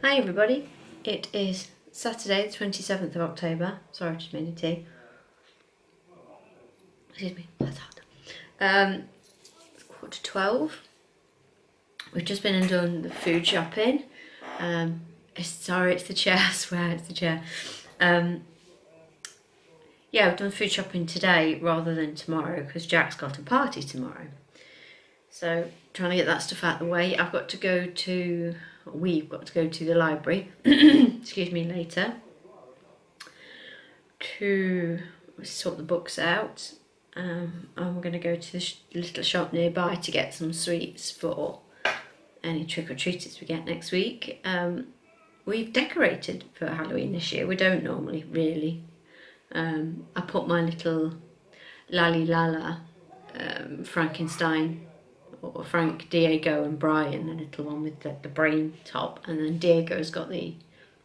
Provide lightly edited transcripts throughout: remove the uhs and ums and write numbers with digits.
Hi everybody, it is Saturday the 27th of October. Sorry, I just made a tea. Excuse me, that's hot. It's 11:45. We've just been and done the food shopping. Sorry, it's the chair, I swear it's the chair. Yeah, we've done food shopping today rather than tomorrow because Jack's got a party tomorrow. So trying to get that stuff out of the way. We've got to go to the library, excuse me, later to sort the books out. And we're going to go to the little shop nearby to get some sweets for any trick-or-treaters we get next week. We've decorated for Halloween this year. We don't normally, really. I put my little Lally Lala Frankenstein, or Frank, Diego and Brian, the little one with the brain top, and then Diego's got the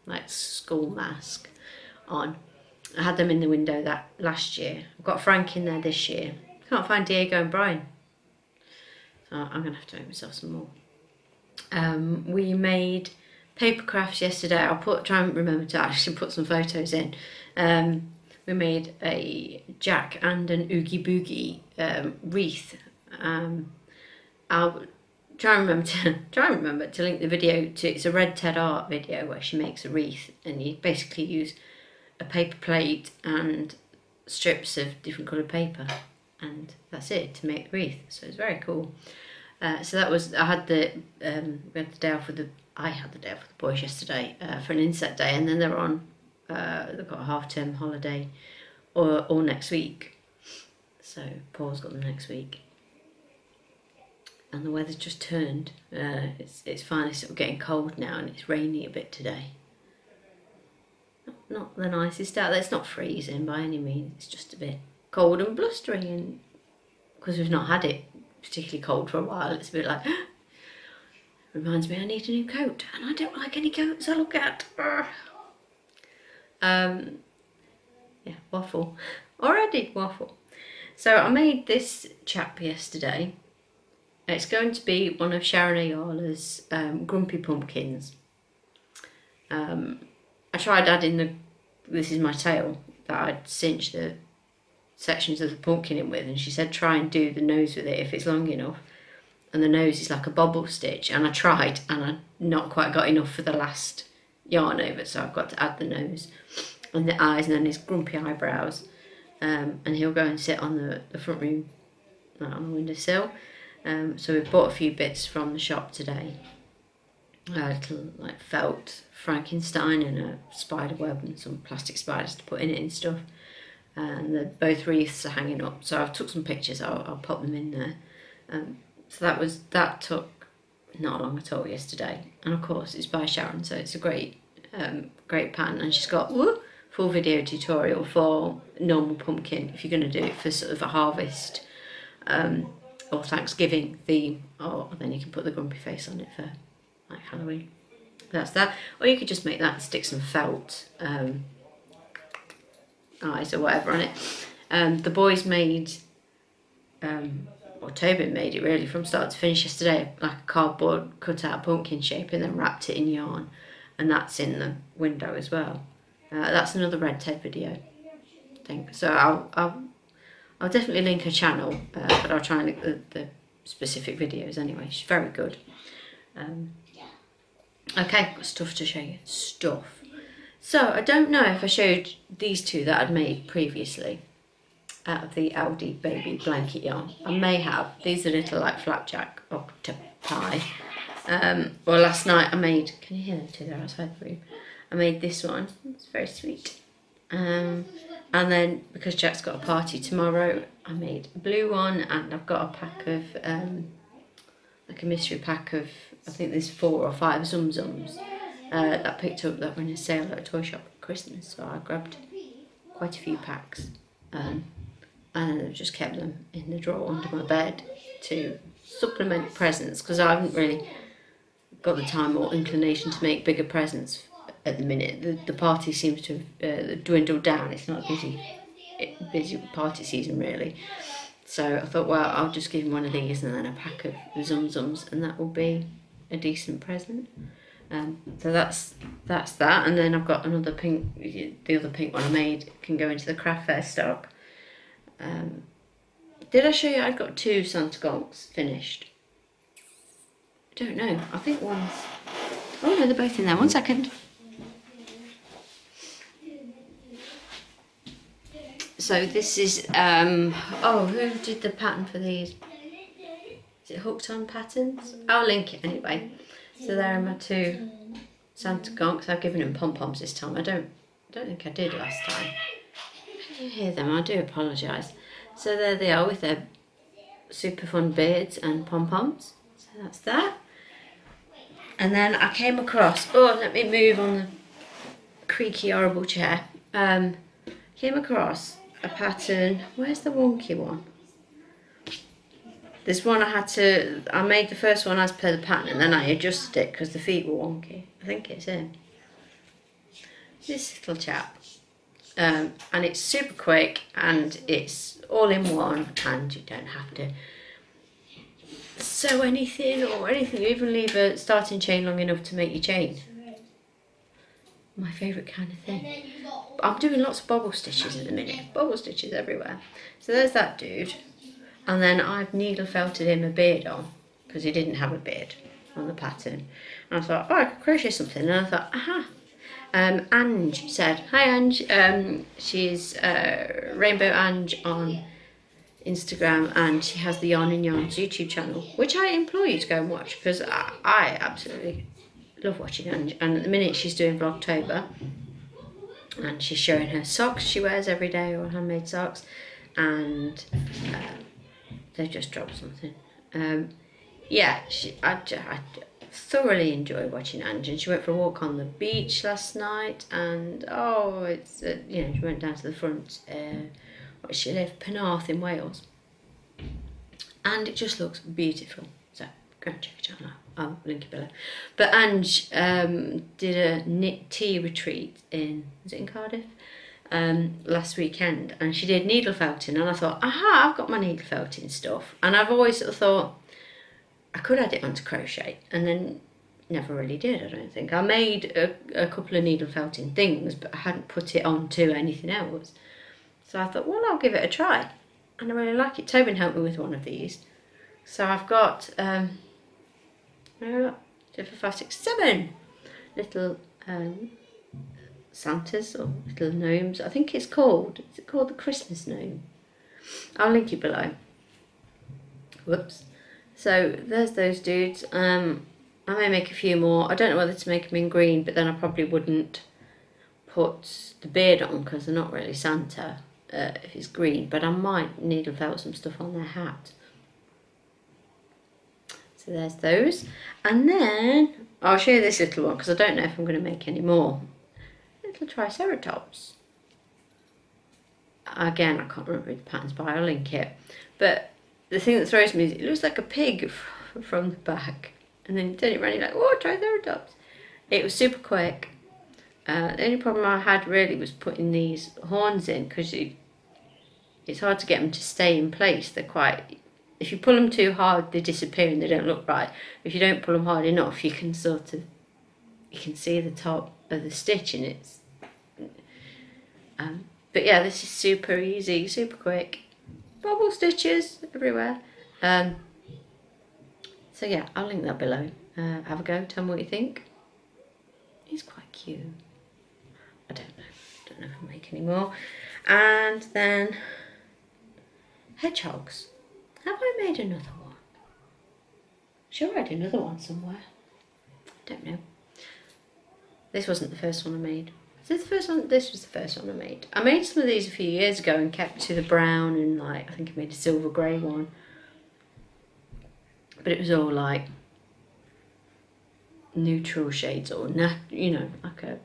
like school mask on. I had them in the window that last year. I've got Frank in there this year. Can't find Diego and Brian, so I'm gonna have to make myself some more. We made paper crafts yesterday. I'll try and remember to actually put some photos in. We made a Jack and an Oogie Boogie wreath. I'll try and remember to link the video to. It's a Red Ted Art video where she makes a wreath, and you basically use a paper plate and strips of different coloured paper, and that's it to make the wreath. So it's very cool. So that was, I had the day off with the boys yesterday for an inset day, and then they're on. They've got a half-term holiday all next week, so Paul's got them next week. And the weather's just turned. It's finally sort of getting cold now, and it's rainy a bit today. Not the nicest out there. It's not freezing by any means. It's just a bit cold and blustery, and because we've not had it particularly cold for a while, it's a bit like reminds me I need a new coat, and I don't like any coats I look at. Yeah, waffle. Already waffle. So I made this chap yesterday. It's going to be one of Sharon Ayala's Grumpy Pumpkins. I tried adding this is my tail that I'd cinch the sections of the pumpkin in with, and she said try and do the nose with it if it's long enough. And the nose is like a bobble stitch, and I tried, and I not quite got enough for the last yarn over, so I've got to add the nose and the eyes and then his grumpy eyebrows. And he'll go and sit on the front room, on the windowsill. So we bought a few bits from the shop today. A little like felt Frankenstein and a spider web and some plastic spiders to put in it and stuff. And both wreaths are hanging up, so I've took some pictures. I'll pop them in there. So that took not long at all yesterday. And of course it's by Sharon, so it's a great pattern. And she's got full video tutorial for normal pumpkin if you're going to do it for sort of a harvest or Thanksgiving theme, or then you can put the grumpy face on it for like Halloween. That's that. Or you could just make that and stick some felt eyes or whatever on it. The boys made, or Tobin made it really from start to finish yesterday, like a cardboard cut out pumpkin shape, and then wrapped it in yarn, and that's in the window as well. That's another Red Ted video, I think. So I'll definitely link her channel, but I'll try and link the specific videos anyway. She's very good. Okay, got stuff to show you. Stuff. So I don't know if I showed these two that I'd made previously out of the Aldi baby blanket yarn. I may have. These are little like flapjack octopi. Well, last night I made, can you hear them two? They're outside the room. I made this one. It's very sweet. And then because Jack's got a party tomorrow, I made a blue one, and I've got a pack of like a mystery pack of, I think there's 4 or 5 Zum Zums that I picked up that were in a sale at a toy shop at Christmas. So I grabbed quite a few packs, and I've just kept them in the drawer under my bed to supplement presents, because I haven't really got the time or inclination to make bigger presents at the minute. The party seems to have dwindled down. It's not a busy party season really. So I thought, well, I'll just give him one of these and then a pack of the Zum Zums, and that will be a decent present. So that's that, and then I've got another pink. The other pink one I made can go into the craft fair stock. Did I show you I've got 2 Santa gonks finished? I don't know. I think one's. Oh no, they're both in there. 1 second. So this is oh, who did the pattern for these? Is it Hooked On Patterns? I'll link it anyway. So there are my 2 Santa gonks. I've given them pom-poms this time. I don't think I did last time. Can you hear them? I do apologise. So there they are with their super fun beards and pom-poms. So that's that. And then I came across, oh, let me move on the creaky horrible chair. Came across a pattern. Where's the wonky one? This one I made the first one as per the pattern, and then I adjusted it because the feet were wonky. I think it's in. This little chap. And it's super quick, and it's all in one, and you don't have to sew anything or anything. You even leave a starting chain long enough to make your chain. My favourite kind of thing. But I'm doing lots of bobble stitches at the minute. Bobble stitches everywhere. So there's that dude. And then I've needle felted him a beard on, because he didn't have a beard on the pattern. And I thought, oh, I could crochet something. And I thought, aha. Ange said, hi Ange. She's Rainbow Ange on Instagram, and she has the Yarn and Yarns YouTube channel, which I implore you to go and watch, because I absolutely love watching Ange. And at the minute she's doing Vlogtober, and she's showing her socks she wears every day, or handmade socks, and they've just dropped something. Yeah, I thoroughly enjoy watching Ange, and she went for a walk on the beach last night, and oh, it's you know, she went down to the front where she lived, Penarth in Wales, and it just looks beautiful. So go and check it out now. I'll link it below. But Ange did a knit tea retreat was it in Cardiff? Last weekend, and she did needle felting, and I thought, aha, I've got my needle felting stuff, and I've always sort of thought I could add it onto crochet, and then never really did, I don't think. I made a couple of needle felting things, but I hadn't put it onto anything else. So I thought, well, I'll give it a try, and I really like it. Tobin helped me with one of these. So I've got 2, 4, 5, 6, 7 little Santas or little gnomes. I think it's called, is it called the Christmas gnome? I'll link it below. Whoops. So there's those dudes. I may make a few more. I don't know whether to make them in green, but then I probably wouldn't put the beard on because they're not really Santa if it's green, but I might needle felt some stuff on their hat. So there's those. And then I'll show you this little one because I don't know if I'm going to make any more. Little Triceratops. Again, I can't remember the patterns, but I'll link it. But the thing that throws me is it looks like a pig from the back, and then you turn it around and you're like, oh, Triceratops. It was super quick. The only problem I had really was putting these horns in, because it's hard to get them to stay in place. They're quite, if you pull them too hard, they disappear and they don't look right. If you don't pull them hard enough, you can sort of, you can see the top of the stitch, and it's but yeah, this is super easy, super quick. Bobble stitches everywhere. So yeah, I'll link that below. Have a go, tell me what you think. He's quite cute. I don't know if I'll make any more. And then hedgehogs. Have I made another one? Sure, I did another one somewhere. Don't know. This wasn't the first one I made. Is this the first one? This was the first one I made. I made some of these a few years ago and kept to the brown, and like, I think I made a silver grey one. But it was all like neutral shades, or you know, like a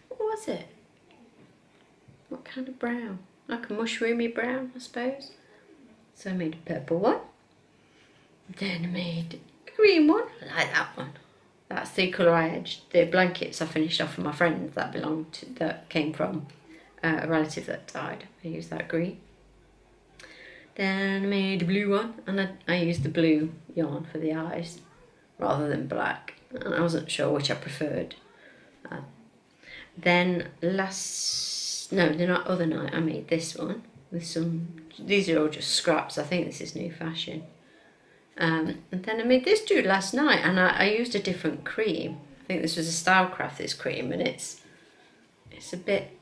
what was it? What kind of brown? Like a mushroomy brown, I suppose. So I made a purple one. Then I made a green one. I like that one. That's the colour I edged. The blankets I finished off for my friends that came from a relative that died. I used that green. Then I made a blue one, and I used the blue yarn for the eyes rather than black. and I wasn't sure which I preferred. Then the other night I made this one with some, these are all just scraps, I think this is new fashion. And then I made this dude last night, and I used a different cream. I think this was a Stylecraft, this cream, and it's a bit,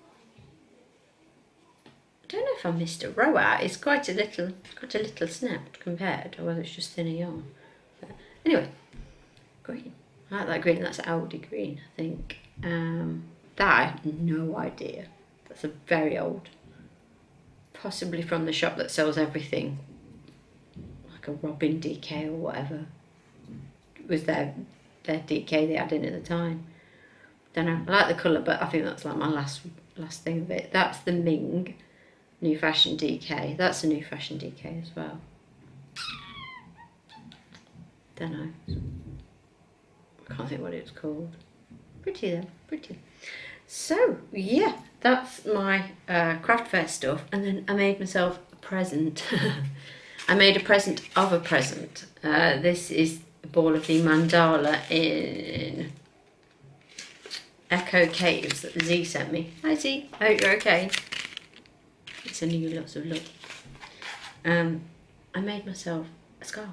I don't know if I missed a row out. It's got a little snap compared, or whether it's just thinner yarn. But anyway, green. I like that green. That's Aldi green, I think. That I have no idea. That's a very old, possibly from the shop that sells everything, like a Robin DK or whatever. It was their DK they had in at the time. Don't know. I like the colour, but I think that's like my last thing of it. That's the Ming New Fashion DK. That's a New Fashion DK as well. Don't know. I can't think what it's called. Pretty though, pretty. So yeah, that's my craft fair stuff. And then I made myself a present. I made a present of a present. This is a ball of the mandala in Echo Caves that Z sent me. Hi Z, I hope you're okay. It's sending you lots of love. I made myself a scarf.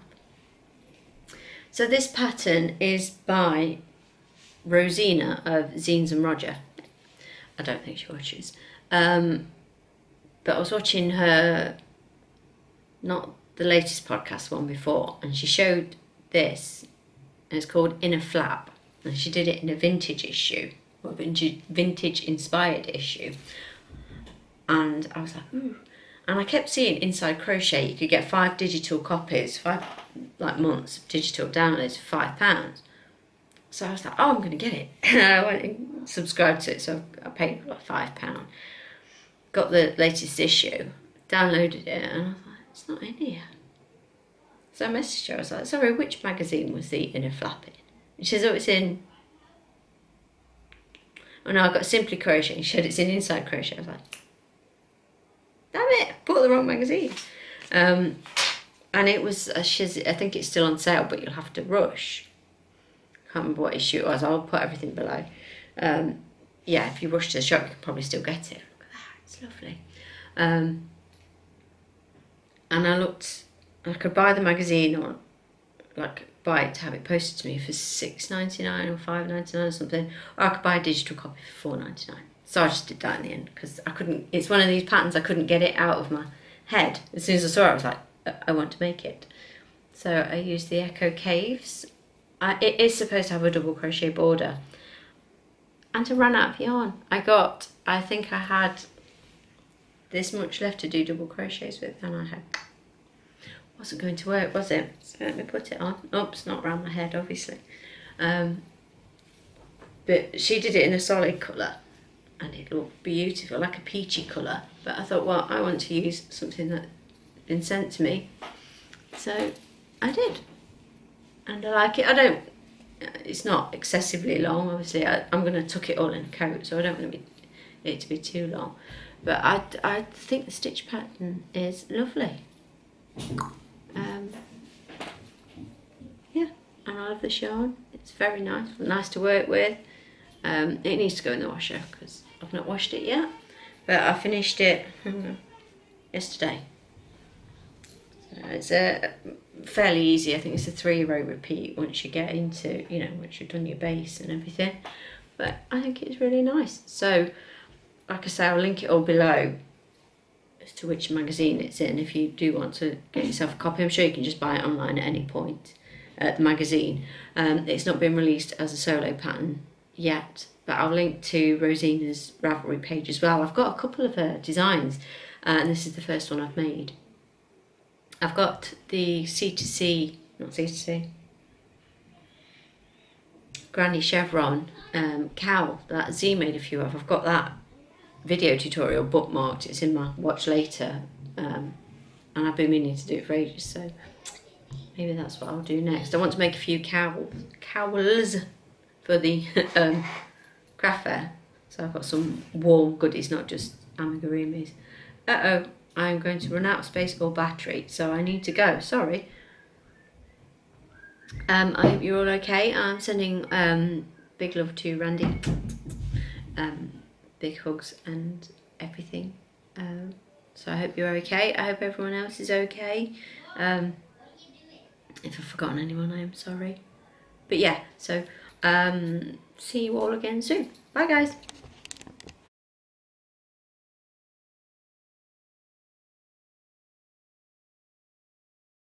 So this pattern is by Rosina of Zeens and Roger. I don't think she watches. But I was watching her, not the latest podcast, one before, and she showed this, and it's called Inner Flap, and she did it in a vintage issue, or vintage inspired issue. And I was like, ooh. And I kept seeing Inside Crochet, you could get 5 digital copies, 5 months of digital downloads for £5. So I was like, oh, I'm going to get it. And I went and subscribed to it, so I paid like £5. Got the latest issue, downloaded it, and I was like, it's not in here. So I messaged her, I was like, sorry, which magazine was the Inner Flap in? And she says, oh, it's in... Oh no, I got Simply Crochet, and she said it's in Inside Crochet. I was like, damn it, I bought the wrong magazine. And it was, I think it's still on sale, but you'll have to rush. Can't remember what issue it was. I'll put everything below. Yeah, if you rush to the shop, you can probably still get it. Look at that, it's lovely. And I looked, I could buy the magazine, or like buy it to have it posted to me for $6.99 or $5.99 or something, or I could buy a digital copy for $4.99. So I just did that in the end, because I couldn't, it's one of these patterns I couldn't get it out of my head. As soon as I saw it, I was like, I want to make it. So I used the Echo Caves. It is supposed to have a double crochet border. And I ran out of yarn. I think I had this much left to do double crochets with, and I had, wasn't going to work, was it? So let me put it on. Oops, not around my head, obviously. But she did it in a solid colour, and it looked beautiful, like a peachy colour. But I thought, well, I want to use something that's been sent to me. So I did. And I like it. It's not excessively long, obviously. I'm going to tuck it all in a coat, so I don't want it to be too long. But I think the stitch pattern is lovely. Yeah, and I love the yarn. It's very nice to work with. It needs to go in the washer because I've not washed it yet. But I finished it yesterday. So it's fairly easy. I think it's a 3-row repeat once you get into, once you've done your base and everything. But I think it's really nice. So, like I say, I'll link it all below as to which magazine it's in. If you do want to get yourself a copy, I'm sure you can just buy it online at any point. The magazine. It's not been released as a solo pattern yet, but I'll link to Rosina's Ravelry page as well. I've got a couple of her designs, and this is the first one I've made. I've got the Granny Chevron cowl that Z made a few of. I've got that video tutorial bookmarked. It's in my watch later, and I've been meaning to do it for ages, so maybe that's what I'll do next. I want to make a few cowls for the craft fair, so I've got some warm goodies, not just amigurumis. I'm going to run out of space or battery, so I need to go. Sorry. I hope you're all okay. I'm sending big love to Randy. Big hugs and everything. So I hope you're okay. I hope everyone else is okay. If I've forgotten anyone, I am sorry. But yeah, so see you all again soon. Bye guys.